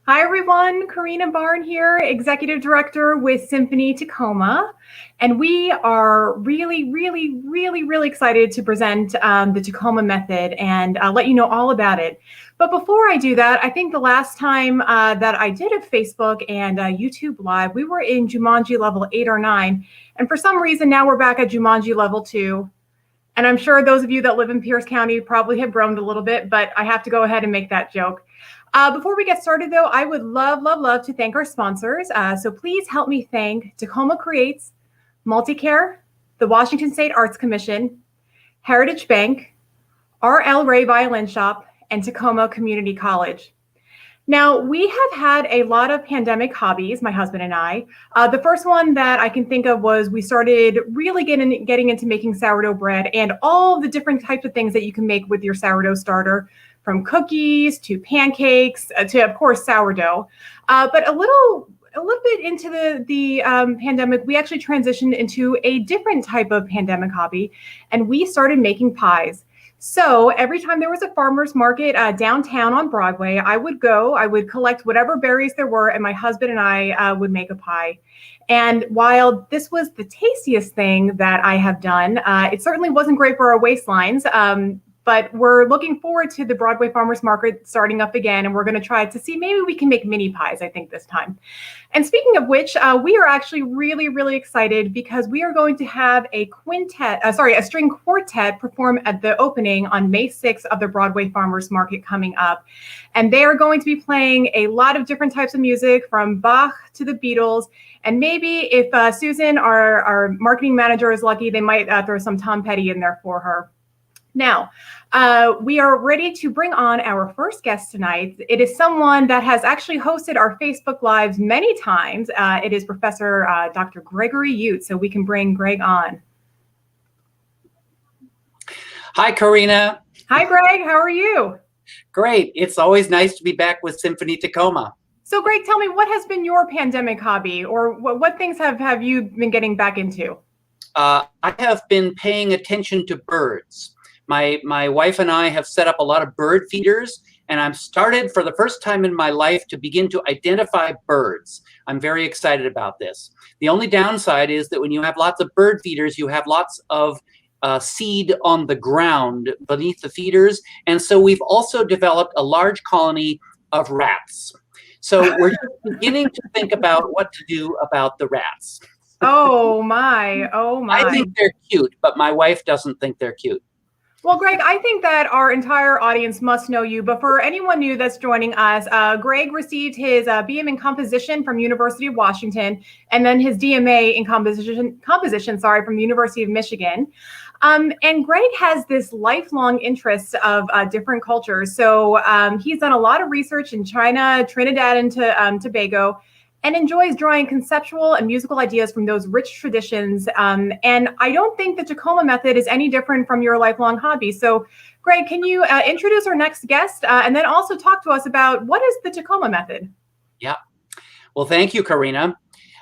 Hi everyone, Karina Barn here, Executive Director with Symphony Tacoma. And we are really excited to present the Tacoma Method and let you know all about it. But before I do that, I think the last time that I did a Facebook and YouTube Live, we were in Jumanji level 8 or 9. And for some reason, now we're back at Jumanji level 2. And I'm sure those of you that live in Pierce County probably have groaned a little bit, but I have to go ahead and make that joke. Before we get started, though, I would love to thank our sponsors. So please help me thank Tacoma Creates, Multicare, the Washington State Arts Commission, Heritage Bank, R.L. Ray Violin Shop, and Tacoma Community College. Now, we have had a lot of pandemic hobbies, my husband and I. The first one that I can think of was we started really getting into making sourdough bread and all the different types of things that you can make with your sourdough starter, from cookies to pancakes to, of course, sourdough. But a little bit into the pandemic, we actually transitioned into a different type of pandemic hobby, and we started making pies. So every time there was a farmer's market downtown on Broadway, I would collect whatever berries there were, and my husband and I would make a pie. And while this was the tastiest thing that I have done, it certainly wasn't great for our waistlines. But we're looking forward to the Broadway Farmers Market starting up again, and we're going to try to see maybe we can make mini pies, I think, this time. And speaking of which, we are actually really excited because we are going to have a string quartet perform at the opening on May 6th of the Broadway Farmers Market coming up. And they are going to be playing a lot of different types of music, from Bach to the Beatles. And maybe if Susan, our marketing manager, is lucky, they might throw some Tom Petty in there for her. Now, we are ready to bring on our first guest tonight. It is someone that has actually hosted our Facebook Lives many times. It is Professor Dr. Gregory Youtz, so we can bring Greg on. Hi, Karina. Hi, Greg. How are you? Great. It's always nice to be back with Symphony Tacoma. So, Greg, tell me, what has been your pandemic hobby, or what things have you been getting back into? I have been paying attention to birds. My wife and I have set up a lot of bird feeders, and I'm started for the first time in my life to begin to identify birds. I'm very excited about this. The only downside is that when you have lots of bird feeders, you have lots of seed on the ground beneath the feeders. And so we've also developed a large colony of rats. So we're just beginning to think about what to do about the rats. Oh my. I think they're cute, but my wife doesn't think they're cute. Well, Greg, I think that our entire audience must know you, but for anyone new that's joining us, Greg received his BM in composition from University of Washington, and then his DMA in composition from University of Michigan. And Greg has this lifelong interest of different cultures. So he's done a lot of research in China, Trinidad, and Tobago, and enjoys drawing conceptual and musical ideas from those rich traditions. And I don't think the Tacoma Method is any different from your lifelong hobby. So, Greg, can you introduce our next guest and then also talk to us about what is the Tacoma Method? Yeah. Well, thank you, Karina.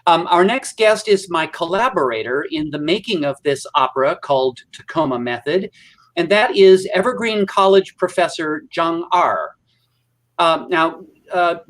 Our next guest is my collaborator in the making of this opera called Tacoma Method, and that is Evergreen College professor Zhang.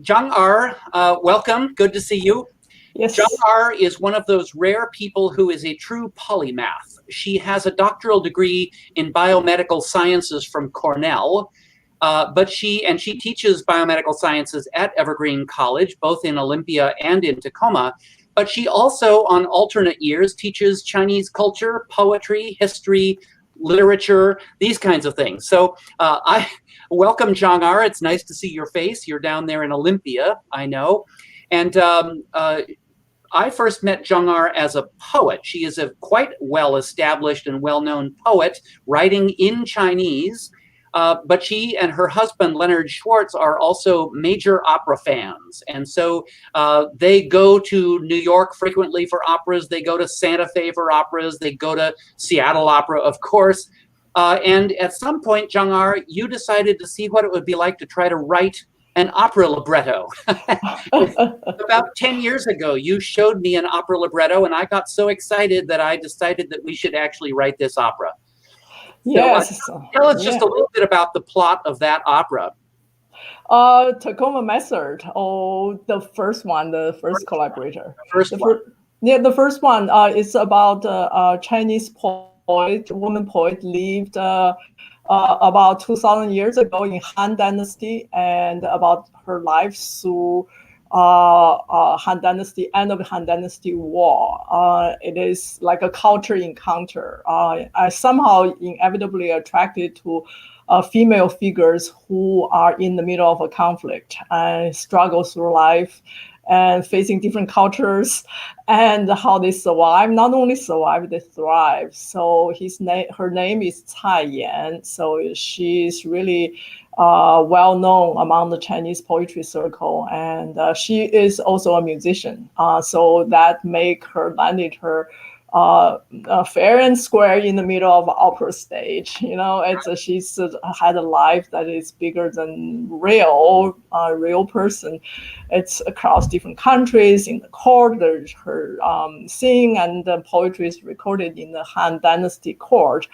Zhang, welcome. Good to see you. Yes. Zhang is one of those rare people who is a true polymath. She has a doctoral degree in biomedical sciences from Cornell, but she teaches biomedical sciences at Evergreen College, both in Olympia and in Tacoma. But she also, on alternate years, teaches Chinese culture, poetry, history, literature, these kinds of things. So I welcome Zhang. It's nice to see your face. You're down there in Olympia, I know. And I first met Zhang as a poet. She is a quite well-established and well-known poet writing in Chinese. But she and her husband, Leonard Schwartz, are also major opera fans. And so they go to New York frequently for operas. They go to Santa Fe for operas. They go to Seattle Opera, of course. And at some point, Zhang, you decided to see what it would be like to try to write an opera libretto. About 10 years ago, you showed me an opera libretto, and I got so excited that I decided that we should actually write this opera. Yes. So, tell us just a little bit about the plot of that opera. Tacoma Method, or the first one, the first collaborator. First one. Yeah, the first one is about a Chinese poet, woman poet, lived about 2,000 years ago in Han Dynasty, and about her life through Han Dynasty, end of Han Dynasty war. It is like a culture encounter. I somehow inevitably attracted to female figures who are in the middle of a conflict and struggle through life and facing different cultures, and how they survive. Not only survive, they thrive. So her name is Hai-Ting. So she's really well known among the Chinese poetry circle, and she is also a musician. So that landed her fair and square in the middle of opera stage. She's had a life that is bigger than real person. It's across different countries. In the court, there's her singing, and the poetry is recorded in the Han Dynasty court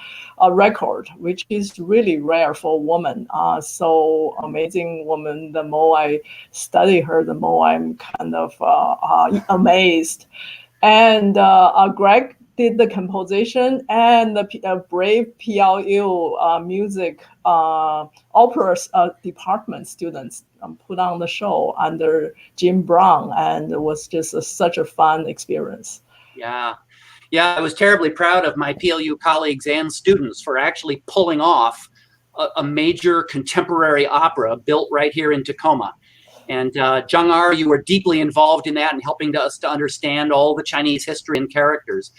record, which is really rare for a woman. So amazing woman. The more I study her, the more I'm kind of amazed. And Greg did the composition, and the brave PLU music opera department students put on the show under Jim Brown, and it was just such a fun experience. Yeah, I was terribly proud of my PLU colleagues and students for actually pulling off a major contemporary opera built right here in Tacoma. And Zhang, you were deeply involved in that and helping us to understand all the Chinese history and characters.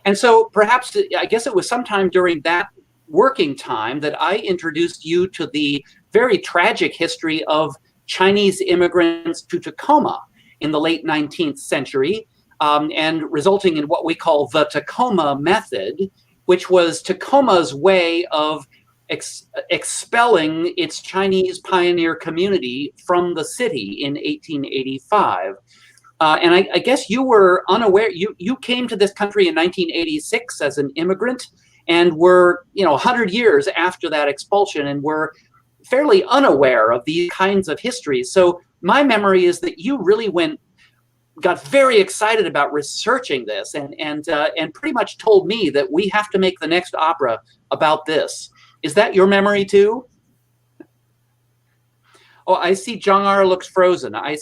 And so perhaps, I guess it was sometime during that working time that I introduced you to the very tragic history of Chinese immigrants to Tacoma in the late 19th century, and resulting in what we call the Tacoma Method, which was Tacoma's way of expelling its Chinese pioneer community from the city in 1885. And I guess you were unaware, you came to this country in 1986 as an immigrant, and were 100 years after that expulsion, and were fairly unaware of these kinds of histories. So my memory is that you really got very excited about researching this, and pretty much told me that we have to make the next opera about this. Is that your memory too? Oh, I see Zhang looks frozen. I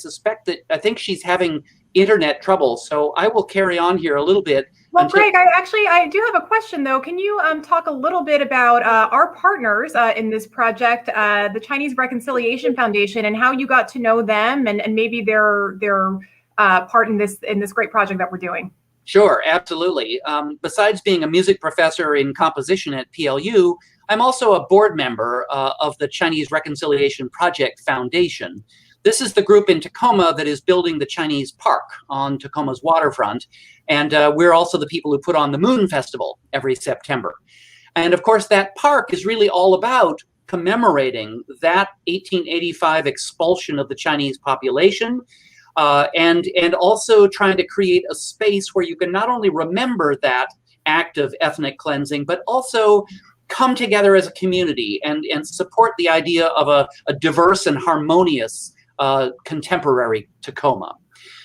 think she's having internet trouble, so I will carry on here a little bit. Well, Greg, I do have a question though. Can you talk a little bit about our partners in this project, the Chinese Reconciliation Foundation, and how you got to know them, and maybe their part in this great project that we're doing? Sure, absolutely. Besides being a music professor in composition at PLU, I'm also a board member of the Chinese Reconciliation Project Foundation. This is the group in Tacoma that is building the Chinese Park on Tacoma's waterfront. And we're also the people who put on the Moon Festival every September. And of course, that park is really all about commemorating that 1885 expulsion of the Chinese population, and also trying to create a space where you can not only remember that act of ethnic cleansing, but also come together as a community and support the idea of a diverse and harmonious contemporary Tacoma.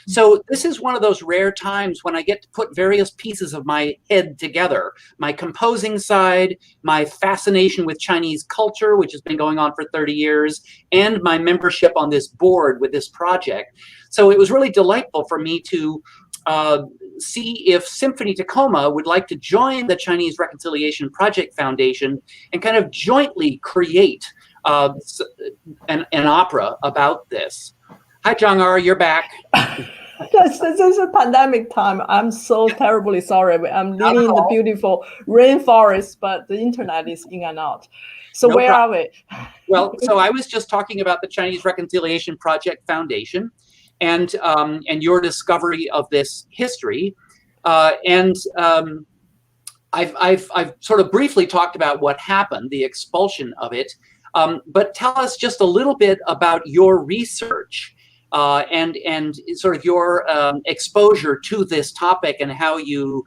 So this is one of those rare times when I get to put various pieces of my head together. My composing side, my fascination with Chinese culture, which has been going on for 30 years, and my membership on this board with this project. So it was really delightful for me to see if Symphony Tacoma would like to join the Chinese Reconciliation Project Foundation and kind of jointly create an opera about this. Hi, Zhang, you're back. This is a pandemic time. I'm so terribly sorry. I'm living in the beautiful rainforest, but the internet is in and out. So no where problem. Are we? Well, so I was just talking about the Chinese Reconciliation Project Foundation and your discovery of this history. I've sort of briefly talked about what happened, the expulsion of it. But tell us just a little bit about your research and sort of your exposure to this topic, and how you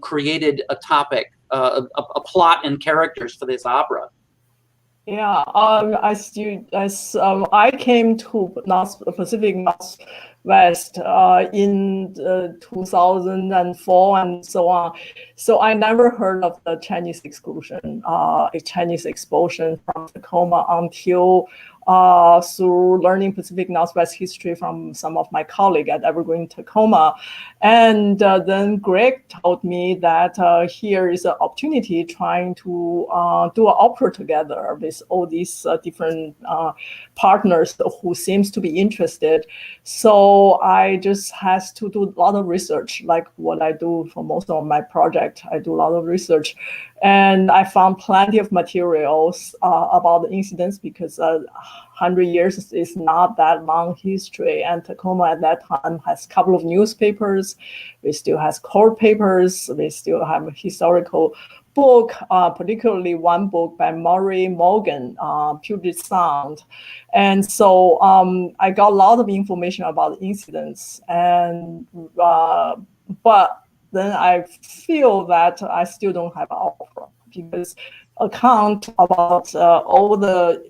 created a topic, a plot and characters for this opera. Yeah, I came to Pacific Northwest in 2004 and so on. So I never heard of the Chinese exclusion, a Chinese expulsion from Tacoma until through learning Pacific Northwest history from some of my colleagues at Evergreen Tacoma. And then Greg told me that here is an opportunity trying to do an opera together with all these different partners who seems to be interested. So I just has to do a lot of research, like what I do for most of my project. I do a lot of research, and I found plenty of materials about the incidents because 100 years is not that long history. And Tacoma at that time has a couple of newspapers. We still has court papers. We still have a historical book, particularly one book by Murray Morgan, Puget Sound. And so I got a lot of information about the incidents. And but then I feel that I still don't have an opera because account about all the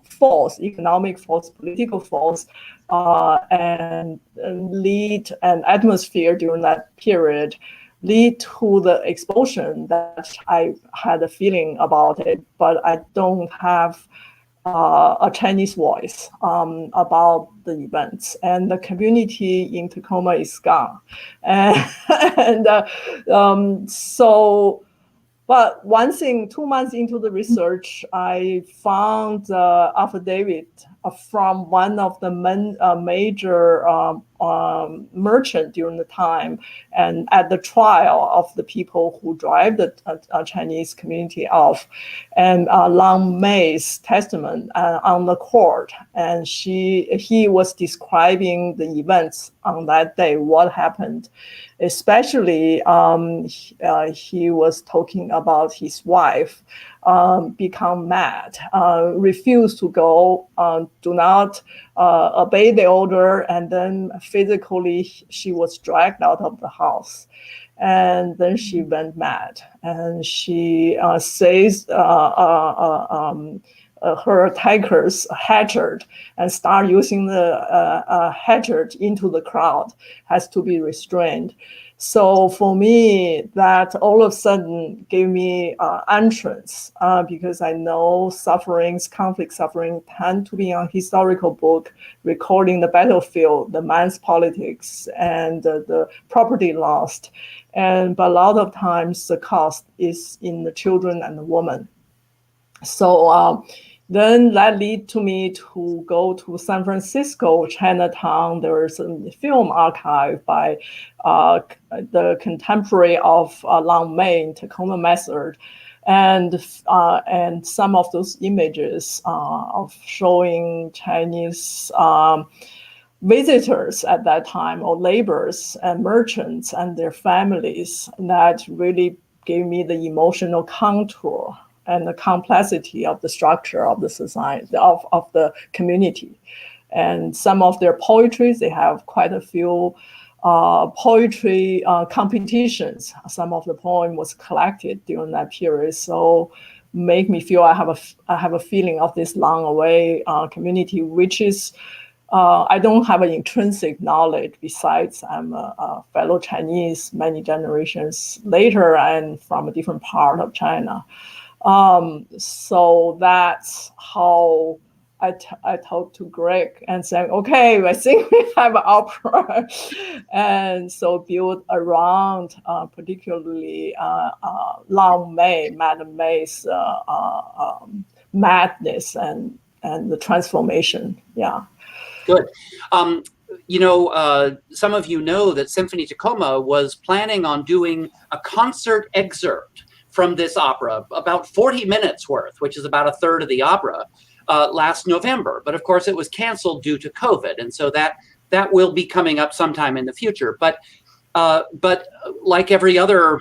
force, economic force, political force, and lead and atmosphere during that period lead to the expulsion that I had a feeling about it, but I don't have a Chinese voice about the events, and the community in Tacoma is gone, and so. But one thing, 2 months into the research, I found affidavit from one of the major merchant during the time, and at the trial of the people who drive the Chinese community off, and Lang Mei's testament on the court, and he was describing the events on that day, what happened. Especially, he was talking about his wife become mad, refused to go, do not obey the order, and then physically she was dragged out of the house. And then she went mad, and she says her attackers hatchet and start using the hatchet into the crowd, has to be restrained. So for me, that all of a sudden gave me entrance because I know sufferings, conflict suffering tend to be on historical book, recording the battlefield, the man's politics, and the property lost. But a lot of times the cost is in the children and the woman. So then that led to me to go to San Francisco, Chinatown. There is a film archive by the contemporary of Lang Mei, Tacoma Method, and some of those images of showing Chinese visitors at that time, or laborers and merchants and their families, that really gave me the emotional contour and the complexity of the structure of the society, of the community. And some of their poetry, they have quite a few poetry competitions. Some of the poem was collected during that period. So make me feel I have a feeling of this long away community, which is, I don't have an intrinsic knowledge besides I'm a fellow Chinese many generations later and from a different part of China. So that's how I talked to Greg and said, okay, I think we have an opera. And so build around particularly Lang Mei, Madam Mei's madness and the transformation. Yeah. Good. Some of you know that Symphony Tacoma was planning on doing a concert excerpt from this opera, about 40 minutes worth, which is about a third of the opera, last November. But of course, it was canceled due to COVID, and so that will be coming up sometime in the future. But like every other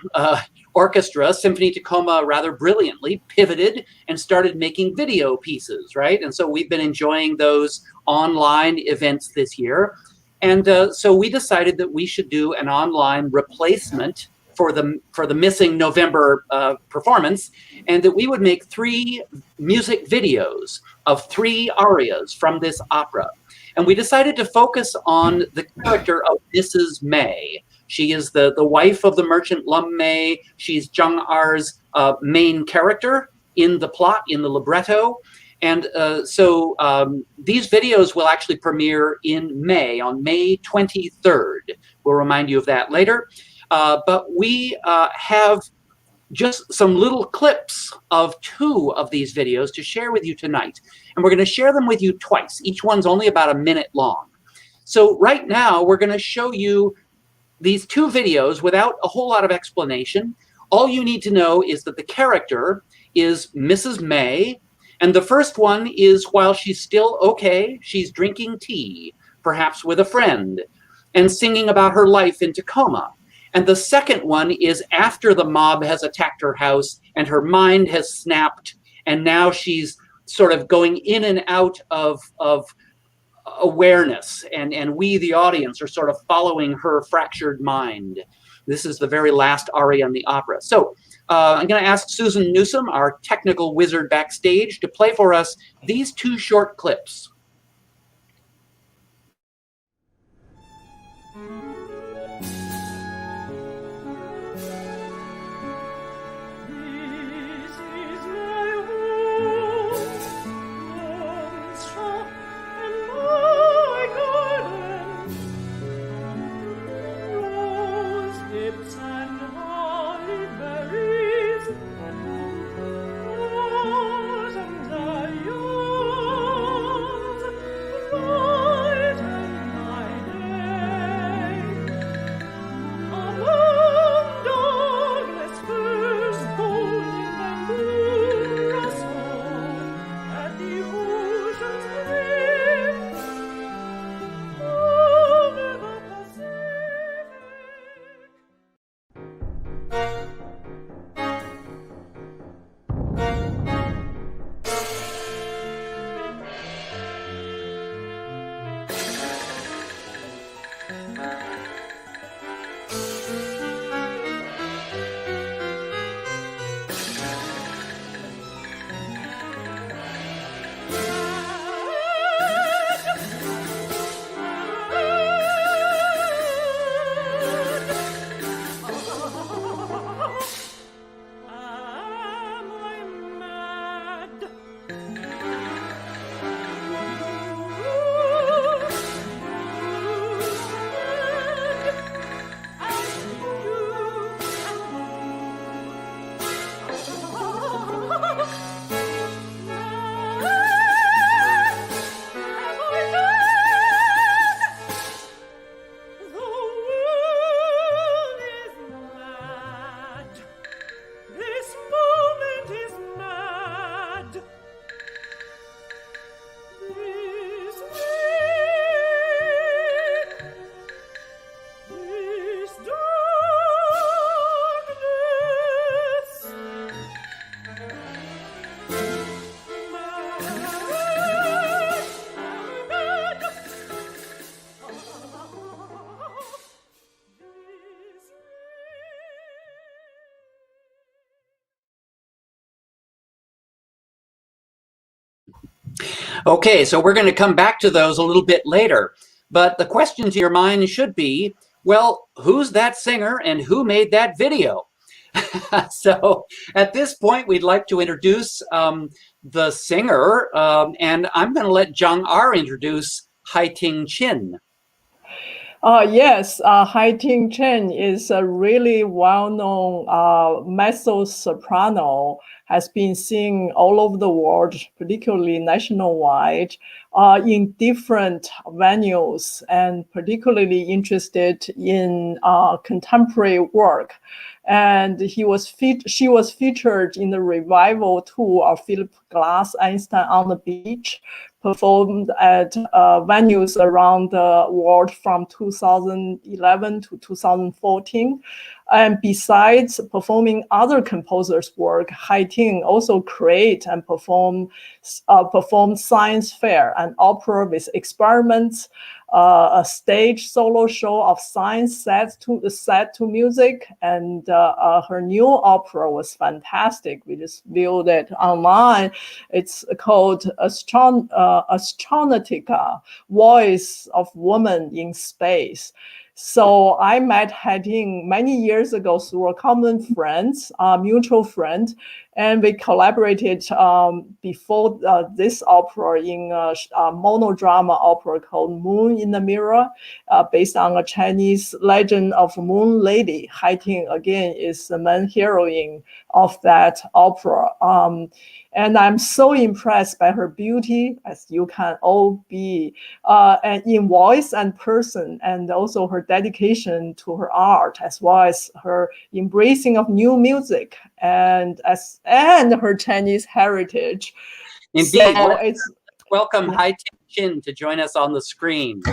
orchestra, Symphony Tacoma rather brilliantly pivoted and started making video pieces, right? And so we've been enjoying those online events this year. And so we decided that we should do an online replacement for the missing November performance, and that we would make 3 music videos of 3 arias from this opera. And we decided to focus on the character of Mrs. May. She is the wife of the merchant Lum May. She's Zhang Er's main character in the plot, in the libretto. And so these videos will actually premiere in May, on May 23rd. We'll remind you of that later. But we have just some little clips of 2 of these videos to share with you tonight. And we're going to share them with you twice. Each one's only about a minute long. So right now, we're going to show you these 2 videos without a whole lot of explanation. All you need to know is that the character is Mrs. May. And the first one is while she's still okay, she's drinking tea, perhaps with a friend, and singing about her life in Tacoma. And the second one is after the mob has attacked her house and her mind has snapped, and now she's sort of going in and out of awareness, and we, the audience, are sort of following her fractured mind. This is the very last aria in the opera. So I'm going to ask Susan Newsom, our technical wizard backstage, to play for us these 2 short clips. Okay, so we're going to come back to those a little bit later. But the question to your mind should be, well, who's that singer and who made that video? So at this point, we'd like to introduce the singer, and I'm going to let Zhang introduce Hai-Ting Chinn. Yes, Hai-Ting Chinn is a really well-known mezzo-soprano, has been seen all over the world, particularly nationwide, in different venues, and particularly interested in contemporary work. And she was featured in the revival tour of Philip Glass Einstein on the Beach, performed at venues around the world from 2011 to 2014. And besides performing other composers' work, Hai-Ting also create and perform science fair and opera with experiments, a stage solo show of science set to music, and her new opera was fantastic. We just viewed it online. It's called Astronautica, Voice of Woman in Space. So I met Hai-Ting many years ago through a common friend, mutual friend, and we collaborated before this opera in a monodrama opera called Moon in the Mirror, based on a Chinese legend of Moon Lady. Hai-Ting, again, is the main heroine of that opera. And I'm so impressed by her beauty, as you can all be, and in voice and person, and also her dedication to her art, as well as her embracing of new music and her Chinese heritage. Indeed. So let's welcome Hai-Ting Chinn to join us on the screen.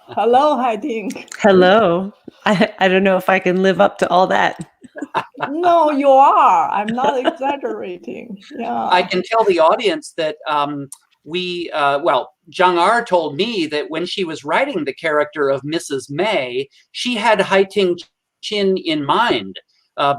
Hello, Hai-Ting. Hello. I don't know if I can live up to all that. No, you are. I'm not exaggerating. Yeah. I can tell the audience that Zhang told me that when she was writing the character of Mrs. May, she had Hai-Ting Chinn in mind,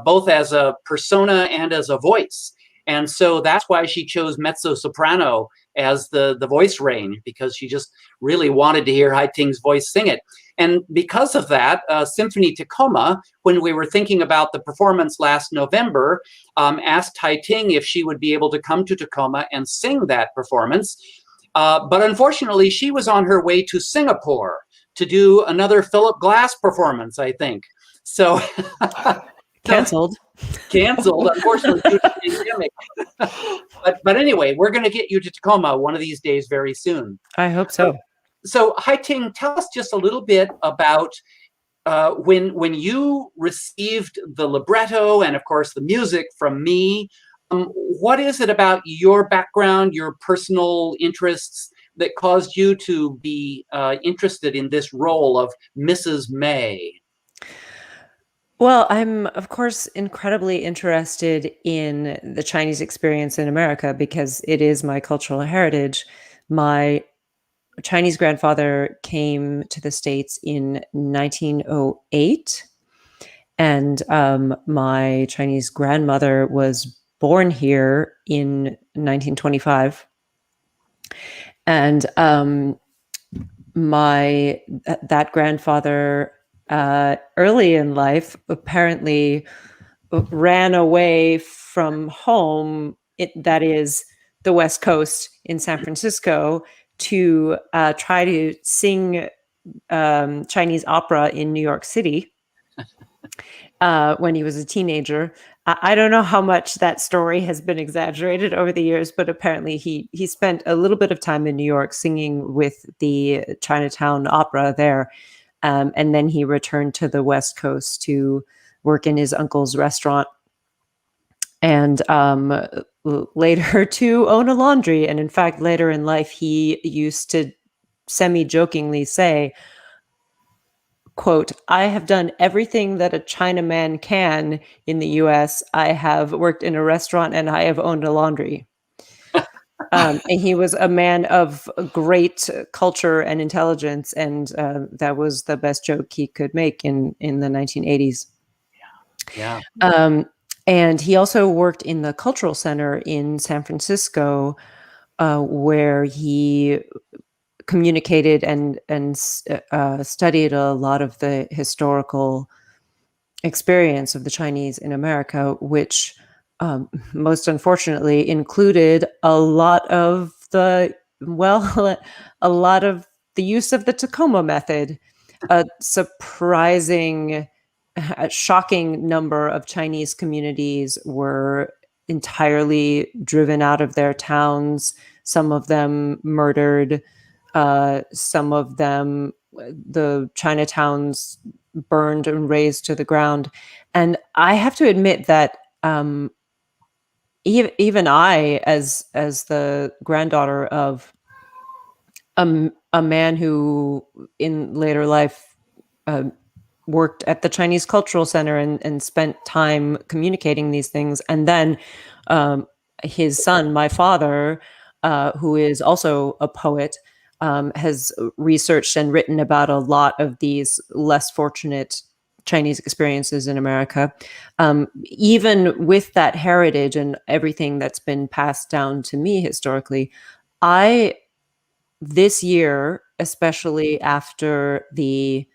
both as a persona and as a voice. And so that's why she chose mezzo-soprano as the voice range, because she just really wanted to hear Hai-Ting's voice sing it. And because of that, Symphony Tacoma, when we were thinking about the performance last November, asked Hai-Ting if she would be able to come to Tacoma and sing that performance. But unfortunately, she was on her way to Singapore to do another Philip Glass performance, I think. So Canceled. Canceled, unfortunately, due to the pandemic. But anyway, we're going to get you to Tacoma one of these days very soon. I hope so. So Hai-Ting, tell us just a little bit about when you received the libretto and, of course, the music from me. What is it about your background, your personal interests, that caused you to be interested in this role of Mrs. May? Well, I'm, of course, incredibly interested in the Chinese experience in America because it is my cultural heritage. My Chinese grandfather came to the States in 1908, and my Chinese grandmother was born here in 1925. And that grandfather early in life apparently ran away from home, that is the West Coast in San Francisco, to try to sing Chinese opera in New York City when he was a teenager. I don't know how much that story has been exaggerated over the years, but apparently he spent a little bit of time in New York singing with the Chinatown Opera there. And then he returned to the West Coast to work in his uncle's restaurant, and later to own a laundry. And in fact, later in life, he used to semi-jokingly say, quote, "I have done everything that a Chinaman can in the US. I have worked in a restaurant and I have owned a laundry." And he was a man of great culture and intelligence, and that was the best joke he could make in the 1980s. Yeah. And he also worked in the Cultural Center in San Francisco, where he communicated and studied a lot of the historical experience of the Chinese in America, which most unfortunately included a lot of the use of the Tacoma Method. A surprising, shocking number of Chinese communities were entirely driven out of their towns, some of them murdered, some of them, the Chinatowns burned and razed to the ground. And I have to admit that even I, as the granddaughter of a man who in later life worked at the Chinese Cultural Center and spent time communicating these things. And then his son, my father, who is also a poet, has researched and written about a lot of these less fortunate Chinese experiences in America. Even with that heritage and everything that's been passed down to me historically, this year, especially after the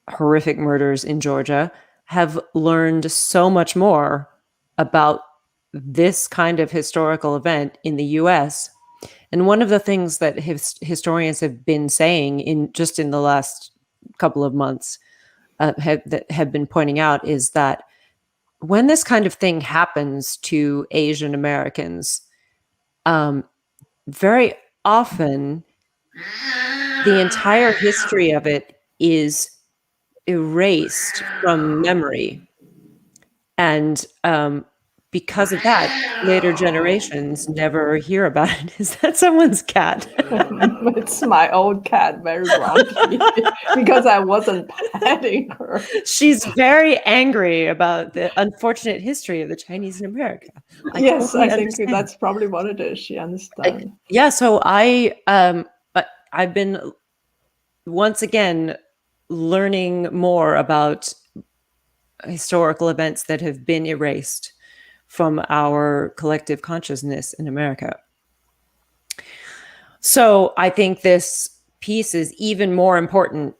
horrific murders in Georgia, have learned so much more about this kind of historical event in the US. And one of the things that historians have been saying in the last couple of months have been pointing out is that when this kind of thing happens to Asian Americans, very often the entire history of it is erased from memory. And because of that, later generations never hear about it. Is that someone's cat? It's my old cat, very grumpy, because I wasn't petting her. She's very angry about the unfortunate history of the Chinese in America. Yes, I think that's probably what it is. She understands. Yeah, so I've been once again learning more about historical events that have been erased from our collective consciousness in America. So I think this piece is even more important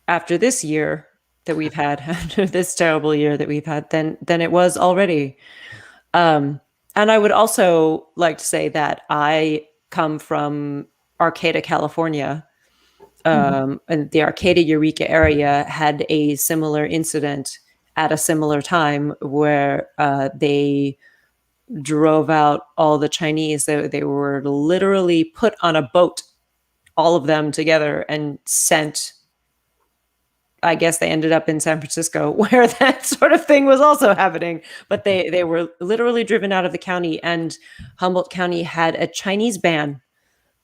after this year that we've had, after this terrible year that we've had, than it was already. And I would also like to say that I come from Arcata, California, and the Arcata Eureka area had a similar incident at a similar time where they drove out all the Chinese. They were literally put on a boat, all of them together, and sent. I guess they ended up in San Francisco, where that sort of thing was also happening. But they were literally driven out of the county, and Humboldt County had a Chinese ban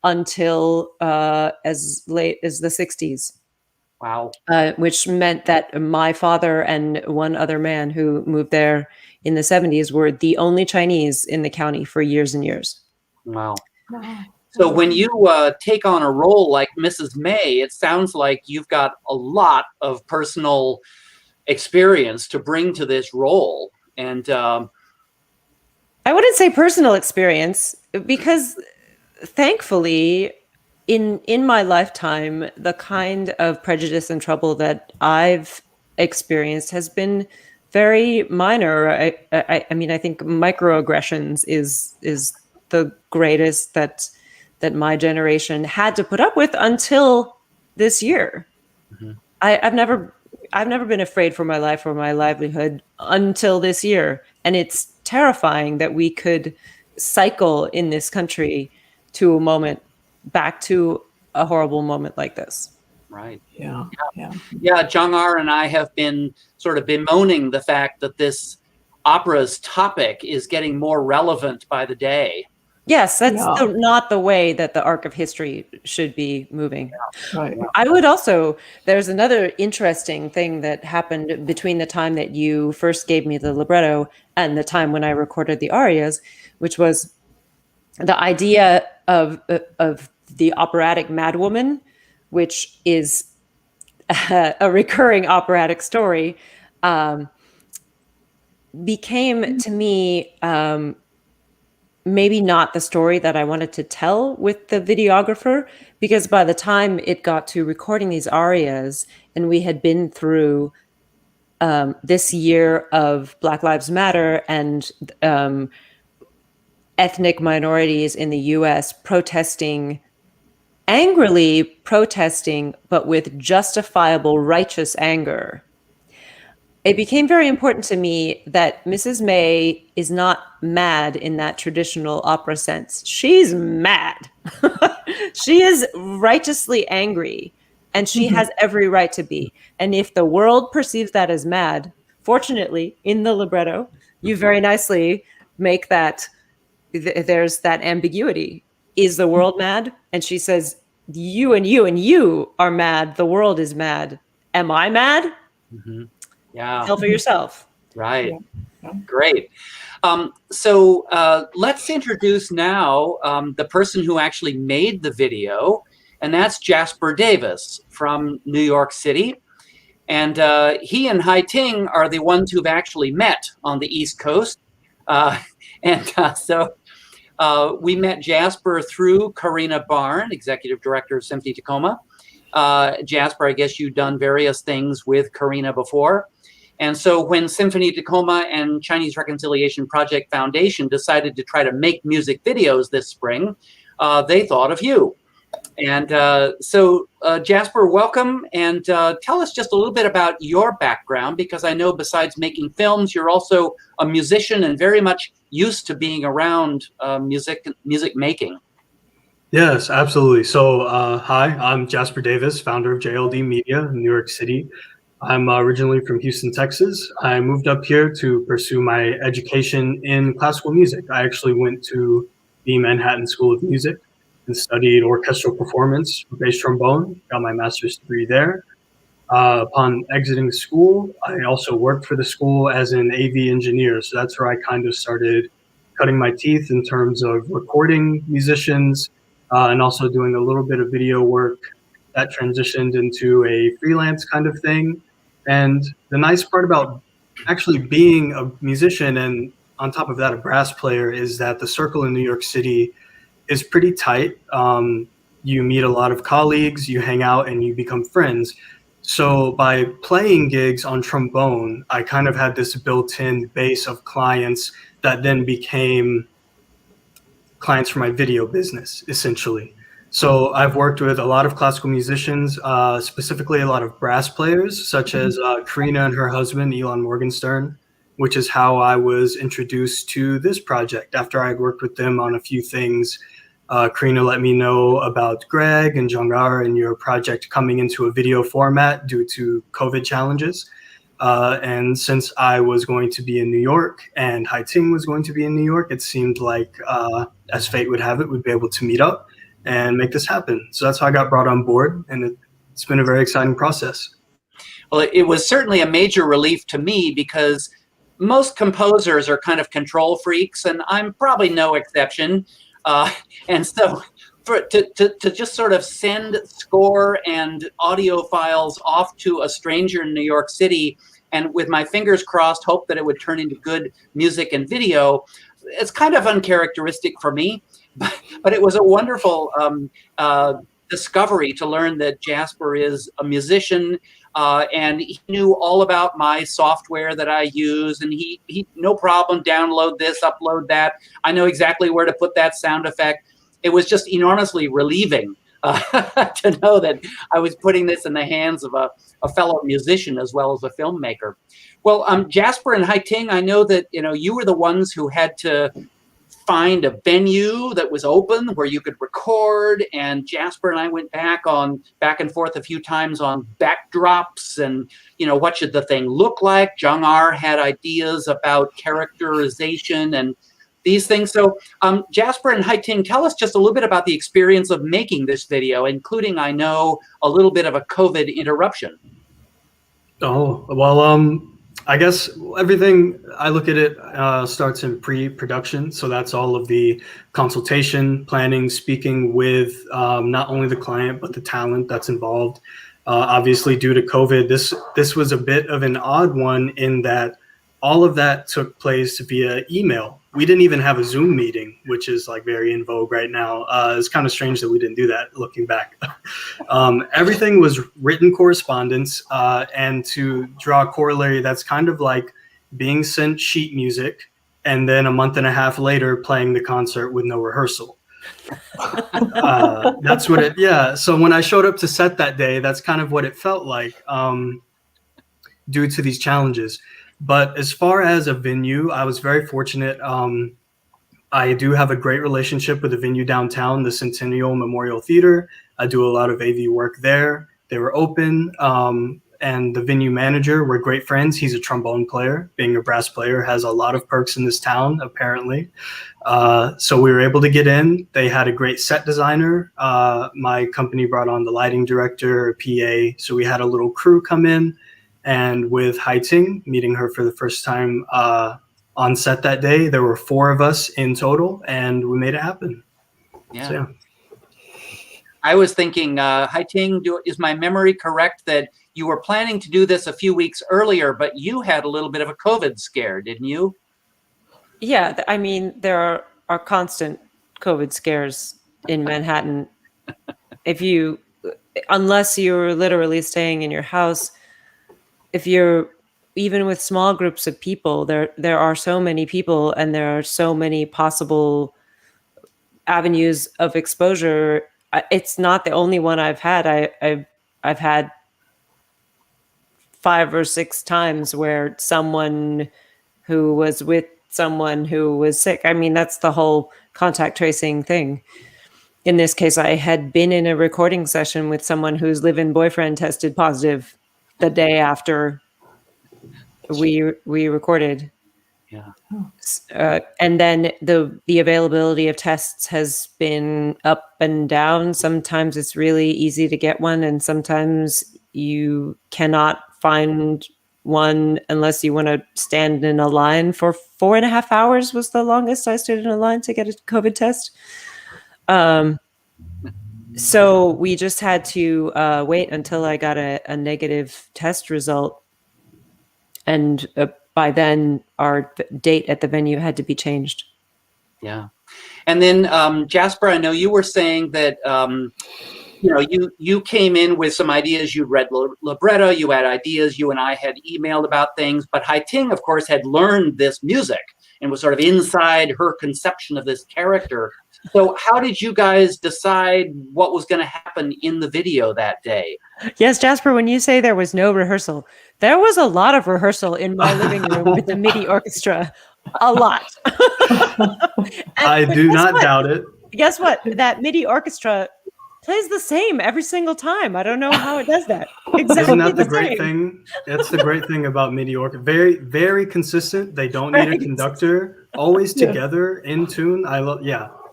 until as late as the 60s. Wow. Which meant that my father and one other man who moved there in the 70s were the only Chinese in the county for years and years. Wow. So when you take on a role like Mrs. May, it sounds like you've got a lot of personal experience to bring to this role. And I wouldn't say personal experience, because thankfully, in my lifetime, the kind of prejudice and trouble that I've experienced has been very minor. I mean, I think microaggressions is the greatest that my generation had to put up with until this year. Mm-hmm. I've never been afraid for my life or my livelihood until this year, and it's terrifying that we could cycle in this country to a moment, back to a horrible moment like this. Right. Yeah. Zhang and I have been sort of bemoaning the fact that this opera's topic is getting more relevant by the day. Yes, that's not the way that the arc of history should be moving. Yeah. Right. I would also, there's another interesting thing that happened between the time that you first gave me the libretto and the time when I recorded the arias, which was the idea of the operatic madwoman, which is a recurring operatic story, became to me maybe not the story that I wanted to tell with the videographer, because by the time it got to recording these arias and we had been through this year of Black Lives Matter and ethnic minorities in the US angrily protesting, but with justifiable righteous anger, it became very important to me that Mrs. May is not mad in that traditional opera sense. She's mad. She is righteously angry, and she has every right to be. And if the world perceives that as mad, fortunately, in the libretto, you very nicely make that, there's that ambiguity. Is the world mad? And she says, you and you and you are mad. The world is mad. Am I mad? Yeah. Tell for yourself. Right. Yeah. Great. So let's introduce now the person who actually made the video, and that's Jasper Davis from New York City. And he and Hai-Ting are the ones who've actually met on the East Coast. So we met Jasper through Karina Barn, Executive Director of Symphony Tacoma. Jasper, I guess you've done various things with Karina before. And so when Symphony Tacoma and Chinese Reconciliation Project Foundation decided to try to make music videos this spring, they thought of you. And so Jasper, welcome, and tell us just a little bit about your background, because I know besides making films, you're also a musician and very much used to being around music making. Yes, absolutely. So hi, I'm Jasper Davis, founder of JLD Media in New York City. I'm originally from Houston, Texas. I moved up here to pursue my education in classical music. I actually went to the Manhattan School of Music and studied orchestral performance for bass trombone, got my master's degree there. Upon exiting school, I also worked for the school as an AV engineer. So that's where I kind of started cutting my teeth in terms of recording musicians and also doing a little bit of video work. That transitioned into a freelance kind of thing. And the nice part about actually being a musician and on top of that a brass player is that the circle in New York City is pretty tight. You meet a lot of colleagues, you hang out, and you become friends. So by playing gigs on trombone, I kind of had this built-in base of clients that then became clients for my video business, essentially. So I've worked with a lot of classical musicians, specifically a lot of brass players, such as Karina and her husband, Elon Morgenstern, which is how I was introduced to this project. After I worked with them on a few things, Karina let me know about Greg and Zhang and your project coming into a video format due to COVID challenges. And since I was going to be in New York and Hai-Ting was going to be in New York, it seemed like, as fate would have it, we'd be able to meet up and make this happen. So that's how I got brought on board, and it's been a very exciting process. Well, it was certainly a major relief to me because most composers are kind of control freaks, and I'm probably no exception. And so to just sort of send score and audio files off to a stranger in New York City and with my fingers crossed hope that it would turn into good music and video, it's kind of uncharacteristic for me. But it was a wonderful discovery to learn that Jasper is a musician and he knew all about my software that I use, and he no problem, download this, upload that. I know exactly where to put that sound effect. It was just enormously relieving to know that I was putting this in the hands of a fellow musician as well as a filmmaker. Well, Jasper and Hai-Ting, I know that you were the ones who had to find a venue that was open where you could record, and Jasper and I went back and forth a few times on backdrops and what should the thing look like. Zhang had ideas about characterization and these things. So Jasper and Hai-Ting, tell us just a little bit about the experience of making this video, including, I know, a little bit of a COVID interruption. Oh, well, I guess everything, I look at it, starts in pre-production. So that's all of the consultation, planning, speaking with not only the client, but the talent that's involved. Obviously, due to COVID, this was a bit of an odd one in that all of that took place via email. We didn't even have a Zoom meeting, which is like very in vogue right now. It's kind of strange that we didn't do that looking back. Everything was written correspondence, and to draw a corollary, that's kind of like being sent sheet music and then a month and a half later playing the concert with no rehearsal. That's what yeah. So when I showed up to set that day, that's kind of what it felt like due to these challenges. But as far as a venue, I was very fortunate. I do have a great relationship with the venue downtown, the Centennial Memorial Theater. I do a lot of AV work there. They were open, and and the venue manager were great friends. He's a trombone player. Being a brass player has a lot of perks in this town, apparently. So we were able to get in. They had a great set designer. My company brought on the lighting director, PA. So we had a little crew come in, and with Hai-Ting, meeting her for the first time on set that day, there were 4 of us in total, and we made it happen. Yeah. So, yeah. I was thinking, Hai-Ting, is my memory correct that you were planning to do this a few weeks earlier, but you had a little bit of a COVID scare, didn't you? Yeah, I mean, there are constant COVID scares in Manhattan. Unless you're literally staying in your house, if you're even with small groups of people, there are so many people and there are so many possible avenues of exposure. It's not the only one I've had. I've had 5 or 6 times where someone who was with someone who was sick. I mean, that's the whole contact tracing thing. In this case, I had been in a recording session with someone whose live-in boyfriend tested positive the day after we recorded. Yeah. And then the availability of tests has been up and down. Sometimes it's really easy to get one, and sometimes you cannot find one unless you want to stand in a line for 4.5 hours was the longest I stood in a line to get a COVID test. So we just had to wait until I got a negative test result. And by then, our date at the venue had to be changed. Yeah. And then, Jasper, I know you were saying that, you came in with some ideas. You'd read libretto, you had ideas, you and I had emailed about things, but Hai-Ting, of course, had learned this music and was sort of inside her conception of this character. So how did you guys decide what was going to happen in the video that day? Yes, Jasper, when you say there was no rehearsal, there was a lot of rehearsal in my living room with the MIDI orchestra. A lot. I do not doubt it. Guess what? That MIDI orchestra plays the same every single time. I don't know how it does that. Exactly. Isn't that the great thing? That's the great thing about MIDI orchestra. Very, very consistent. They don't need a conductor. Always together, in tune.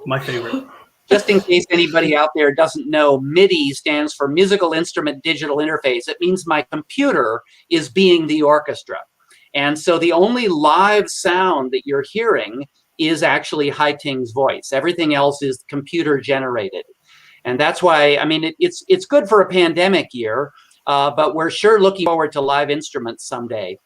My favorite. Just in case anybody out there doesn't know, MIDI stands for Musical Instrument Digital Interface. It means my computer is being the orchestra. And so the only live sound that you're hearing is actually Hai-Ting's voice. Everything else is computer generated. And that's why, I mean, it's good for a pandemic year, but we're sure looking forward to live instruments someday.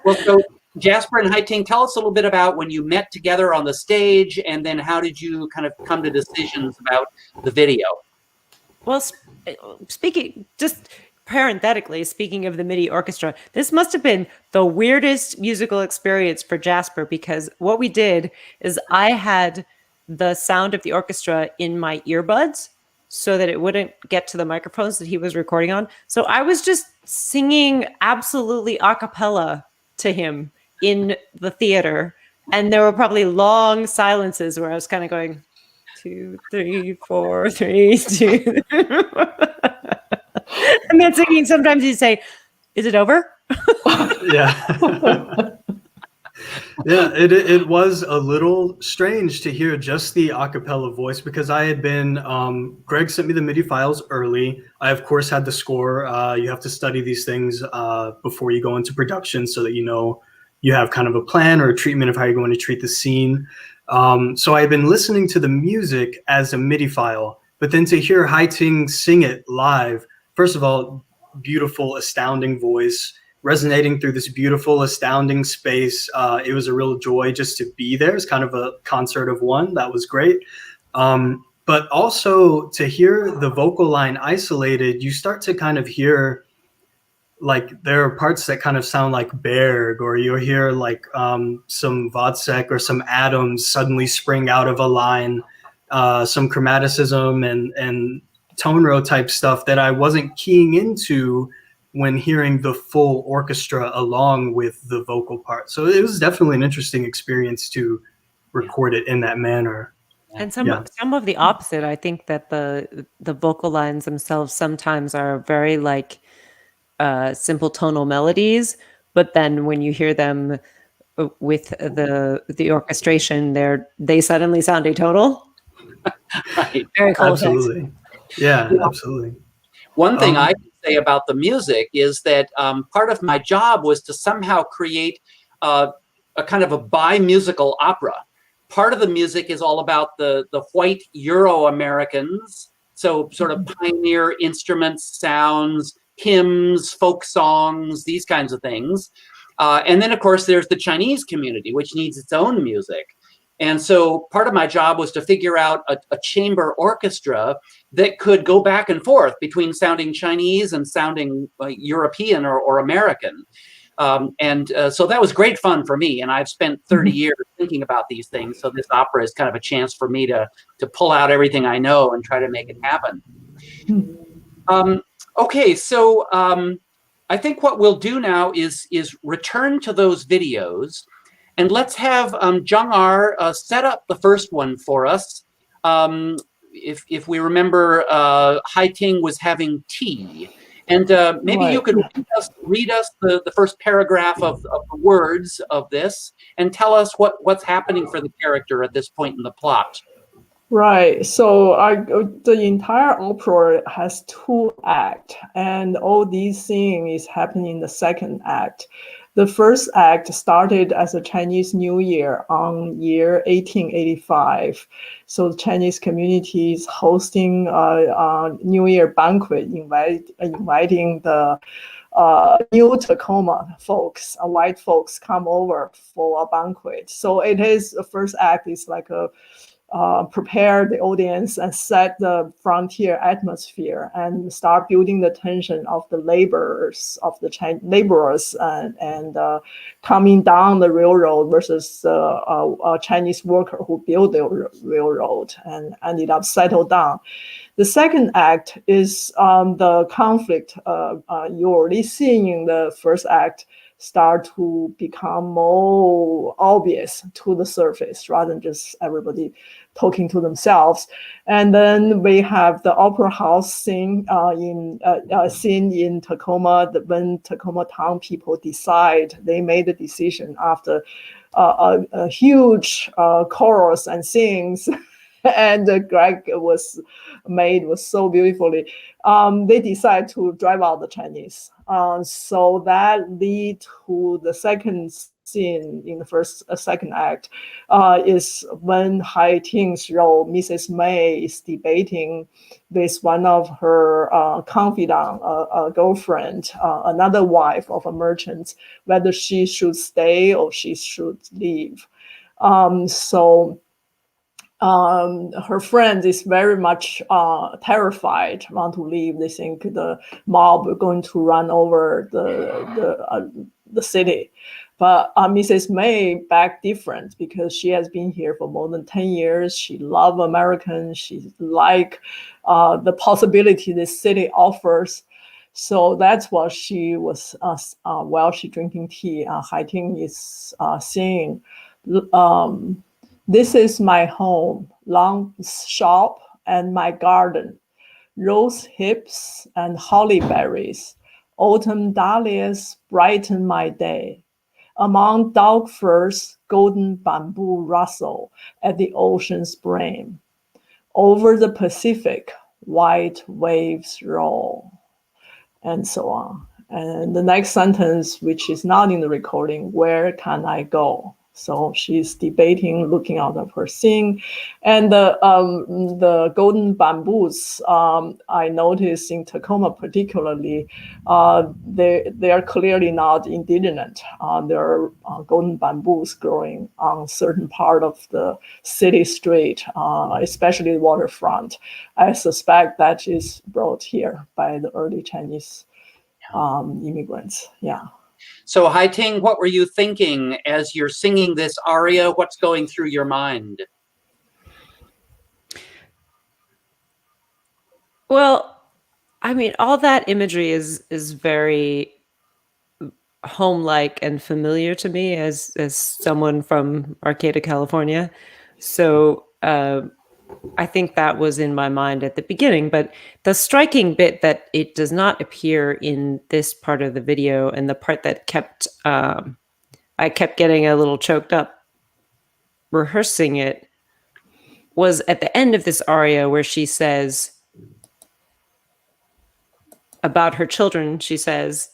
Well, so Jasper and Hai-Ting, tell us a little bit about when you met together on the stage, and then how did you kind of come to decisions about the video? Well, just parenthetically, speaking of the MIDI orchestra, this must have been the weirdest musical experience for Jasper, because what we did is I had the sound of the orchestra in my earbuds so that it wouldn't get to the microphones that he was recording on. So I was just singing absolutely a cappella to him in the theater. And there were probably long silences where I was kind of going 2, 3, 4, 3, 2. And then singing, sometimes he'd say, "Is it over?" Yeah. Yeah, it was a little strange to hear just the a cappella voice, because I had been, Greg sent me the MIDI files early. I, of course, had the score. You have to study these things before you go into production so that you have kind of a plan or a treatment of how you're going to treat the scene. So I had been listening to the music as a MIDI file, but then to hear Hai-Ting sing it live, first of all, beautiful, astounding voice, resonating through this beautiful, astounding space. It was a real joy just to be there. It's kind of a concert of one. That was great. But also to hear the vocal line isolated, you start to kind of hear, like, there are parts that kind of sound like Berg, or you'll hear like some Wozzeck or some Adams suddenly spring out of a line, some chromaticism and tone row type stuff that I wasn't keying into when hearing the full orchestra along with the vocal part. So it was definitely an interesting experience to record it in that manner. And some of the opposite. I think that the vocal lines themselves sometimes are very like simple tonal melodies, but then when you hear them with the orchestration, they suddenly sound atonal. Right. Very cool. Absolutely. Yeah, absolutely. One thing I can say about the music is that part of my job was to somehow create a kind of a bi-musical opera. Part of the music is all about the white Euro-Americans, so sort of pioneer instruments, sounds, hymns, folk songs, these kinds of things. And then, of course, there's the Chinese community, which needs its own music. And so part of my job was to figure out a chamber orchestra that could go back and forth between sounding Chinese and sounding European or American. So that was great fun for me. And I've spent 30 years thinking about these things. So this opera is kind of a chance for me to pull out everything I know and try to make it happen. Okay, so I think what we'll do now is return to those videos. And let's have Zhang set up the first one for us. If we remember, Hai-Ting was having tea. And maybe you could read us the first paragraph of the words of this and tell us what's happening for the character at this point in the plot. Right. So the entire opera has 2 acts, and all these things is happening in the second act. The first act started as a Chinese New Year on year 1885. So the Chinese community is hosting a New Year banquet, inviting the new Tacoma folks, white folks, come over for a banquet. So it is the first act is like a prepare the audience and set the frontier atmosphere and start building the tension of the laborers and coming down the railroad versus a Chinese worker who built the railroad and ended up settled down. The second act is the conflict you're already seeing in the first act start to become more obvious to the surface rather than just everybody talking to themselves. And then we have the opera house scene in Tacoma, when Tacoma town people they made the decision after a huge chorus and sings and Greg was so beautifully. They decide to drive out the Chinese. So that lead to the second scene in the second act is when Hai-Ting's role, Mrs. May, is debating with one of her confidant, girlfriend, another wife of a merchant, whether she should stay or she should leave. Her friend is very much terrified, want to leave. They think the mob are going to run over the city. But Mrs. May back different because she has been here for more than 10 years. She loves Americans. She like the possibility this city offers. So that's what she was, while she drinking tea, Hai-Ting is saying, this is my home, long shop and my garden, rose hips and holly berries, autumn dahlias brighten my day. Among dog firs, golden bamboo rustle at the ocean's brim. Over the Pacific, white waves roll, and so on. And the next sentence, which is not in the recording, where can I go? So she's debating, looking out of her scene. And the golden bamboos, I noticed in Tacoma particularly, they are clearly not indigenous. There are golden bamboos growing on certain part of the city street, especially the waterfront. I suspect that is brought here by the early Chinese immigrants. Yeah. So Hai-Ting, what were you thinking as you're singing this aria? What's going through your mind? Well, I mean, all that imagery is very home-like and familiar to me as someone from Arcata, California. So I think that was in my mind at the beginning, but the striking bit that it does not appear in this part of the video, and the part that kept I kept getting a little choked up rehearsing it, was at the end of this aria where she says about her children, she says,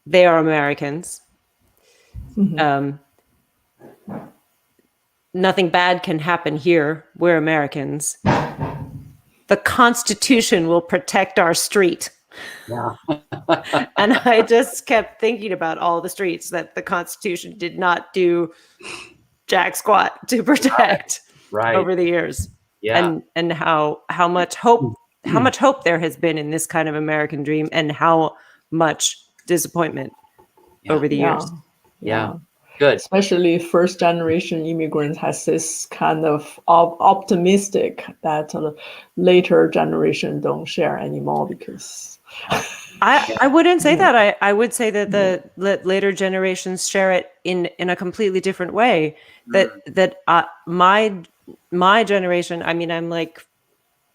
they are Americans. Mm-hmm. Nothing bad can happen here. We're Americans. The Constitution will protect our street. Yeah. And I just kept thinking about all the streets that the Constitution did not do jack squat to protect over the years. Yeah. And how much hope there has been in this kind of American dream, and how much disappointment over the years. Yeah. Good. Especially first generation immigrants has this kind of optimistic that later generation don't share anymore, because I wouldn't say that. I would say that the later generations share it in a completely different way. That my generation, I mean, I'm like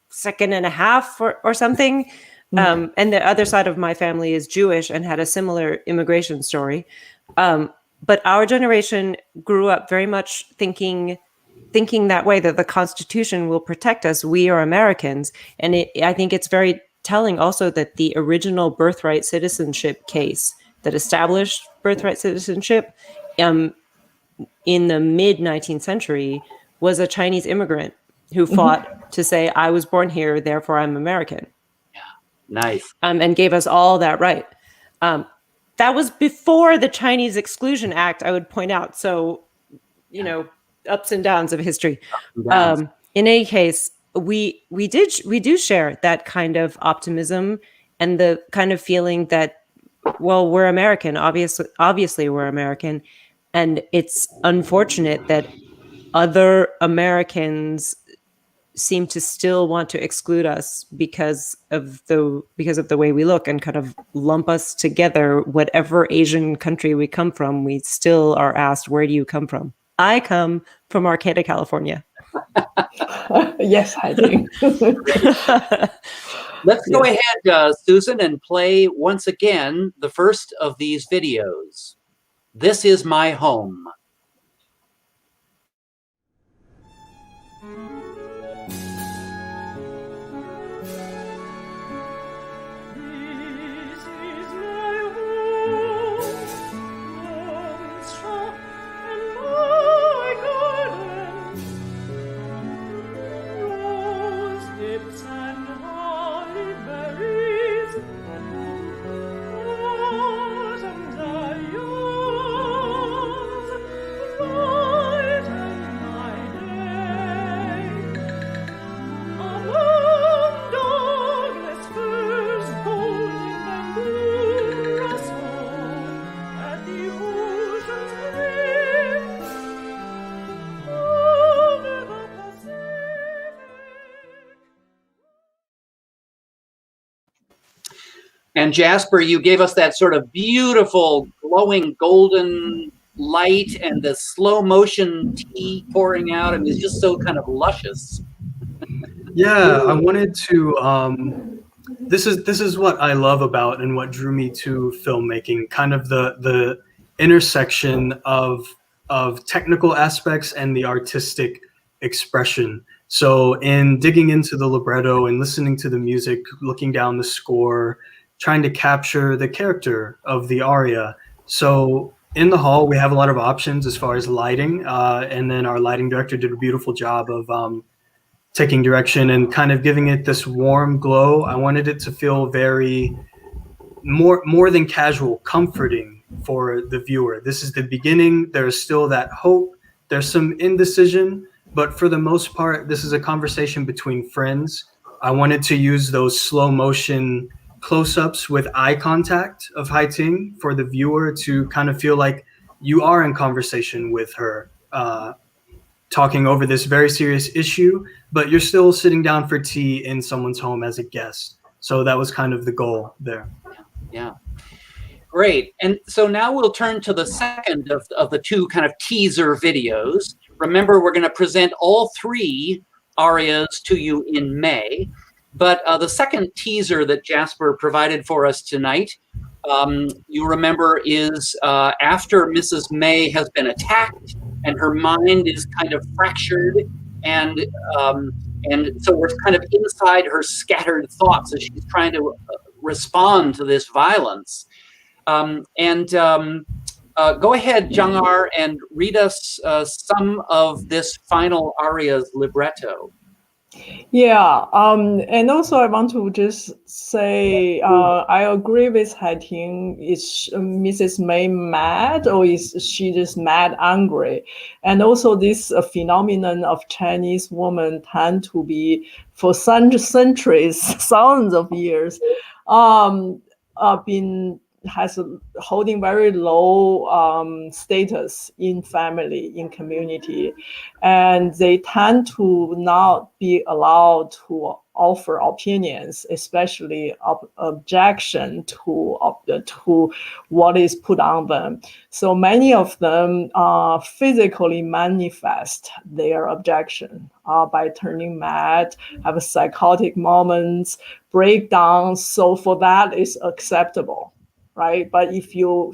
second and a half or something. And the other side of my family is Jewish and had a similar immigration story. But our generation grew up very much thinking that way, that the Constitution will protect us. We are Americans. And I think it's very telling also that the original birthright citizenship case that established birthright citizenship in the mid-19th century was a Chinese immigrant who fought to say, I was born here, therefore I'm American. Yeah, nice. And gave us all that right. That was before the Chinese Exclusion Act, I would point out. So, ups and downs of history. In any case, we do share that kind of optimism and the kind of feeling that, well, we're American. Obviously we're American. And it's unfortunate that other Americans seem to still want to exclude us because of the way we look, and kind of lump us together. Whatever Asian country we come from, we still are asked, where do you come from? I come from Arcata, California. Yes, I do. Let's go ahead, Susan, and play once again the first of these videos. This is my home. And Jasper, you gave us that sort of beautiful, glowing golden light and the slow motion tea pouring out. It was just so kind of luscious. Yeah, I wanted to. This is what I love about and what drew me to filmmaking. Kind of the intersection of technical aspects and the artistic expression. So in digging into the libretto and listening to the music, looking down the score, trying to capture the character of the aria. So in the hall, we have a lot of options as far as lighting, and then our lighting director did a beautiful job of taking direction and kind of giving it this warm glow. I wanted it to feel very more than casual, comforting for the viewer. This is the beginning. There's still that hope. There's some indecision, but for the most part, this is a conversation between friends. I wanted to use those slow motion close-ups with eye contact of Hai-Ting for the viewer to kind of feel like you are in conversation with her, talking over this very serious issue, but you're still sitting down for tea in someone's home as a guest. So that was kind of the goal there. Yeah. Great. And so now we'll turn to the second of the two kind of teaser videos. Remember, we're going to present all three arias to you in May. But the second teaser that Jasper provided for us tonight, you remember, is after Mrs. May has been attacked and her mind is kind of fractured, and so we're kind of inside her scattered thoughts as she's trying to respond to this violence. Go ahead, Zhang, and read us some of this final aria's libretto. Yeah, and also I want to just say I agree with Hai-Ting. Is Mrs. May mad, or is she just mad angry? And also this phenomenon of Chinese women tend to be, for centuries, thousands of years, has holding very low status in family, in community, and they tend to not be allowed to offer opinions, especially objection to what is put on them. So many of them physically manifest their objection by turning mad, have psychotic moments, breakdowns. So for that is acceptable. Right, but if you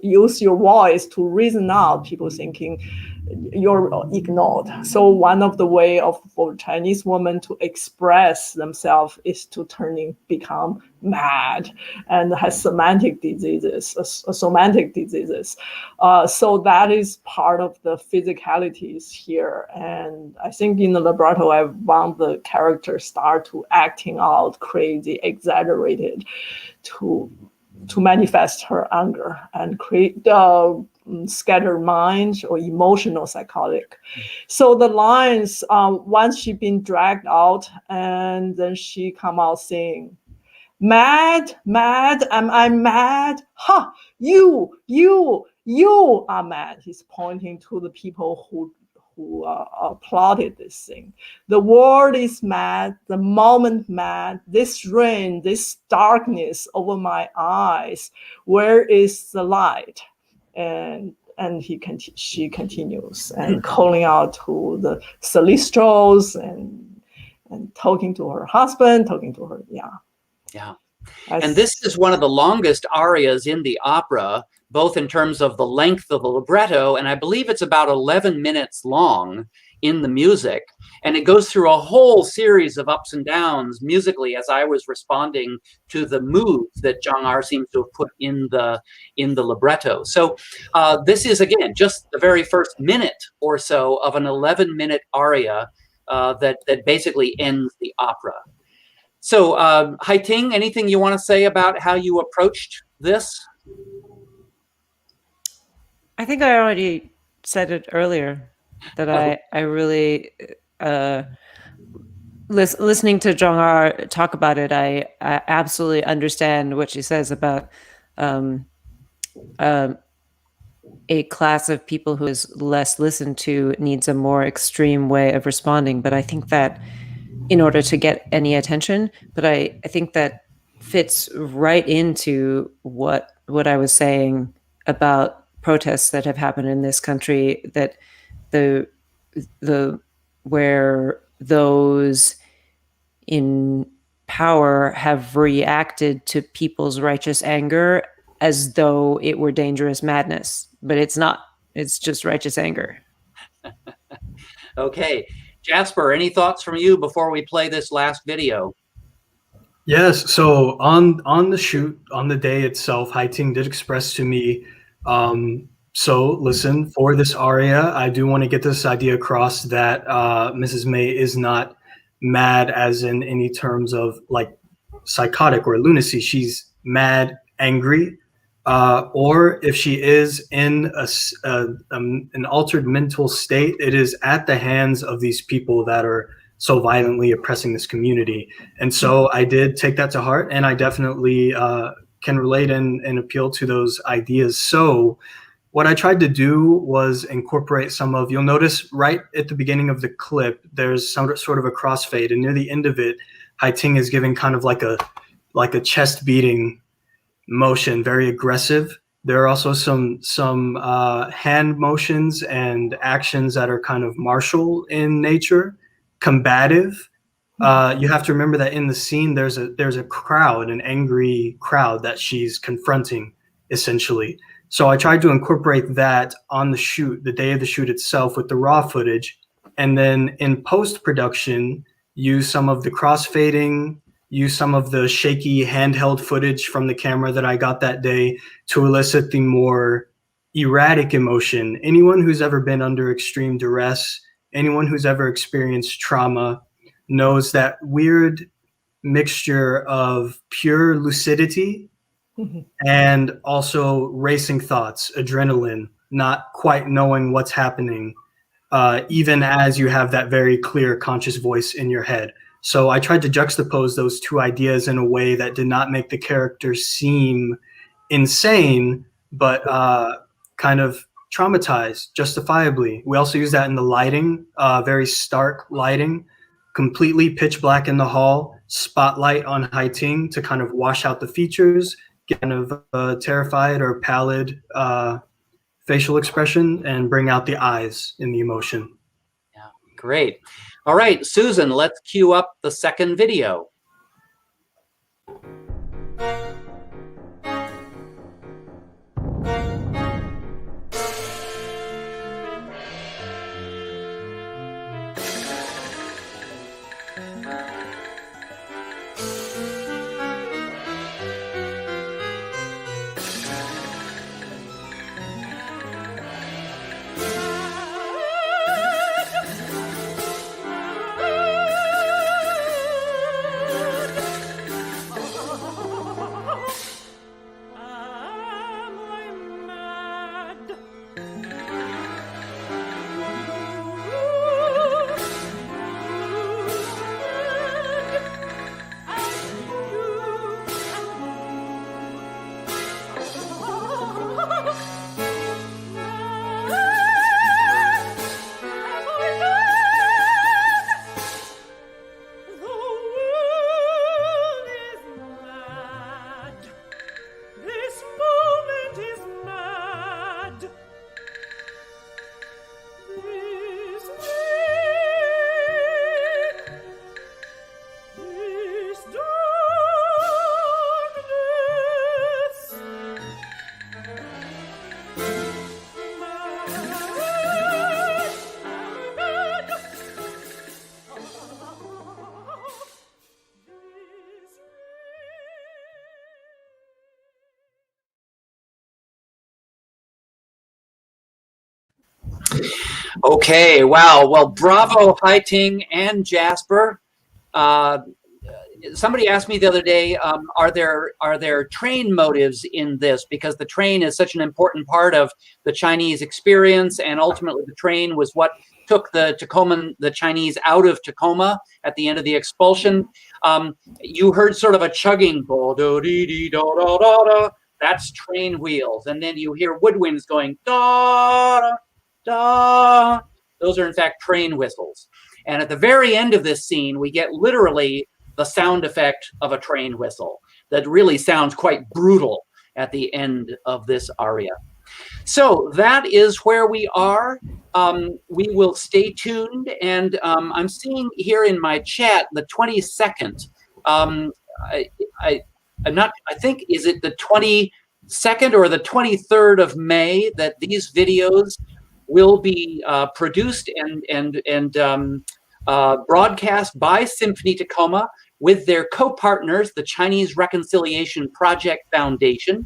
use your voice to reason out, people thinking you're ignored. So one of the way for Chinese women to express themselves is to become mad and has somatic diseases. So that is part of the physicalities here. And I think in the libretto, I want the characters start to acting out crazy, exaggerated, to manifest her anger and create scattered mind or emotional psychotic. So the lines, once she been dragged out, and then she come out saying, "Mad, am I mad? Ha! You are mad." He's pointing to the people who plotted this thing. The world is mad, the moment mad, this rain, this darkness over my eyes, where is the light? And she continues and calling out to the celestials and talking to her husband, talking to her, Yeah. And this is one of the longest arias in the opera, both in terms of the length of the libretto, and I believe it's about 11 minutes long in the music. And it goes through a whole series of ups and downs musically as I was responding to the mood that Zhang seems to have put in the libretto. So this is, again, just the very first minute or so of an 11-minute aria that basically ends the opera. So, Hai-Ting, anything you want to say about how you approached this? I think I already said it earlier, that I really, listening to Zhang talk about it, I absolutely understand what she says about a class of people who is less listened to needs a more extreme way of responding. But I think that in order to get any attention, but I think that fits right into what I was saying about protests that have happened in this country, that where those in power have reacted to people's righteous anger as though it were dangerous madness, but it's not. It's just righteous anger. Okay. Jasper, any thoughts from you before we play this last video? Yes. So on the shoot, on the day itself, Hai-Ting did express to me, so listen, for this aria, I do want to get this idea across that Mrs. May is not mad as in any terms of like psychotic or lunacy. She's mad, angry, or if she is in an altered mental state, it is at the hands of these people that are so violently oppressing this community. And so I did take that to heart, and I definitely can relate and appeal to those ideas. So what I tried to do was incorporate some of, you'll notice right at the beginning of the clip, there's some sort of a crossfade, and near the end of it, Hai-Ting is giving kind of like a chest beating motion, very aggressive. There are also some hand motions and actions that are kind of martial in nature. combative. You have to remember that in the scene, there's a crowd, an angry crowd that she's confronting, essentially. So I tried to incorporate that on the shoot, the day of the shoot itself, with the raw footage, and then in post-production, use some of the crossfading, use some of the shaky handheld footage from the camera that I got that day to elicit the more erratic emotion. Anyone who's ever been under extreme duress, anyone who's ever experienced trauma knows that weird mixture of pure lucidity and also racing thoughts, adrenaline, not quite knowing what's happening, even as you have that very clear conscious voice in your head. So I tried to juxtapose those two ideas in a way that did not make the character seem insane, but kind of traumatized, justifiably. We also use that in the lighting, very stark lighting, completely pitch black in the hall, spotlight on Hai-Ting to kind of wash out the features, kind of terrified or pallid facial expression, and bring out the eyes in the emotion. Yeah, great. All right, Susan, let's cue up the second video. Okay, wow. Well, bravo, Hai-Ting and Jasper. Somebody asked me the other day, are there train motives in this? Because the train is such an important part of the Chinese experience, and ultimately the train was what took the Chinese out of Tacoma at the end of the expulsion. You heard sort of a chugging, that's train wheels, and then you hear woodwinds going da da da. Those are in fact train whistles. And at the very end of this scene, we get literally the sound effect of a train whistle that really sounds quite brutal at the end of this aria. So that is where we are. We will stay tuned, and I'm seeing here in my chat the 22nd. I think, is it the 22nd or the 23rd of May that these videos will be produced and broadcast by Symphony Tacoma with their co-partners, the Chinese Reconciliation Project Foundation.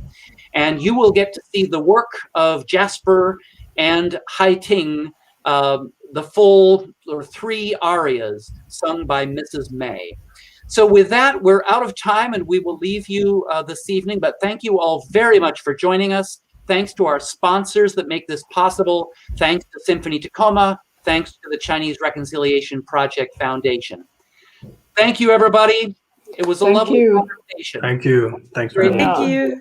And you will get to see the work of Jasper and Hai-Ting, the full or 3 arias sung by Mrs. May. So with that, we're out of time and we will leave you this evening, but thank you all very much for joining us. Thanks to our sponsors that make this possible. Thanks to Symphony Tacoma. Thanks to the Chinese Reconciliation Project Foundation. Thank you, everybody. It was a lovely conversation. Thank you. Thanks. Thank you.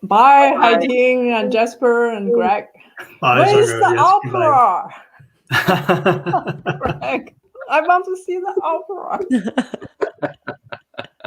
Bye, Hai-Ting and Jasper and Greg. Bye, Where's the yes, opera? Greg, I want to see the opera.